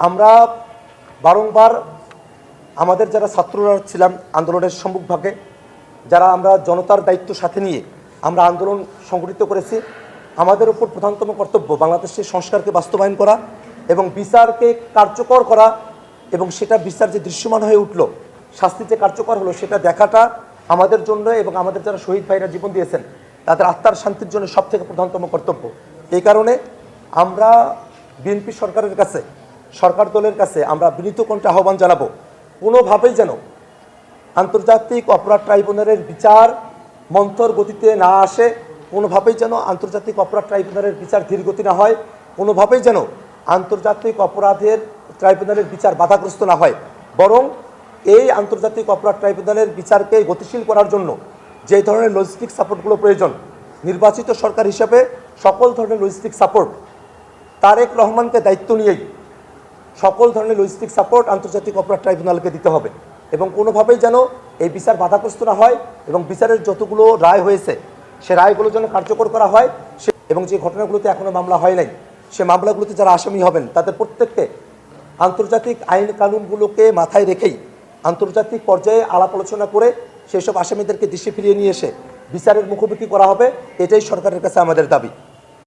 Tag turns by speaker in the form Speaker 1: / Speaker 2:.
Speaker 1: আমরা বারংবার আমাদের যারা ছাত্ররা ছিলাম আন্দোলনের সম্মুখভাগে, যারা আমরা জনতার দায়িত্ব সাথে নিয়ে আমরা আন্দোলন সংগঠিত করেছি, আমাদের উপর প্রধানতম কর্তব্য বাংলাদেশের সংস্কারকে বাস্তবায়ন করা এবং বিচারকে কার্যকর করা, এবং সেটা বিচার যে দৃশ্যমান হয়ে উঠল, শাস্তি যে কার্যকর হলো সেটা দেখাটা আমাদের জন্য এবং আমাদের যারা শহীদ ভাইরা জীবন দিয়েছেন তাদের আত্মার শান্তির জন্য সবথেকে প্রধানতম কর্তব্য। এই কারণে আমরা বিএনপি সরকারের কাছে, সরকার দলের কাছে আমরা বিনীত কণ্ঠে আহ্বান জানাবো, কোনোভাবেই যেন আন্তর্জাতিক অপরাধ ট্রাইব্যুনালের বিচার মন্থর গতিতে না আসে, কোনোভাবেই যেন আন্তর্জাতিক অপরাধ ট্রাইব্যুনালের বিচার ধীরগতি না হয়, কোনোভাবেই যেন আন্তর্জাতিক অপরাধের ট্রাইব্যুনালের বিচার বাধাগ্রস্ত না হয়, বরং এই আন্তর্জাতিক অপরাধ ট্রাইব্যুনালের বিচারকে গতিশীল করার জন্য যে ধরনের লজিস্টিক সাপোর্টগুলো প্রয়োজন, নির্বাচিত সরকার হিসেবে সকল ধরনের লজিস্টিক সাপোর্ট তারেক রহমানকে দায়িত্ব নিয়েই সকল ধরনের লজিস্টিক সাপোর্ট আন্তর্জাতিক অপরাধ ট্রাইব্যুনালকে দিতে হবে, এবং কোনোভাবেই যেন এই বিচার বাধাগ্রস্ত না হয়, এবং বিচারের যতগুলো রায় হয়েছে সে রায়গুলো যেন কার্যকর করা হয়, এবং যে ঘটনাগুলোতে এখনও মামলা হয় নাই সে মামলাগুলোতে যারা আসামি হবেন তাদের প্রত্যেককে আন্তর্জাতিক আইন কানুনগুলোকে মাথায় রেখেই আন্তর্জাতিক পর্যায়ে আলাপ আলোচনা করে সেসব আসামিদেরকে দেশে ফিরিয়ে নিয়ে এসে বিচারের মুখোমুখি করা হবে। এটাই সরকারের কাছে আমাদের দাবি।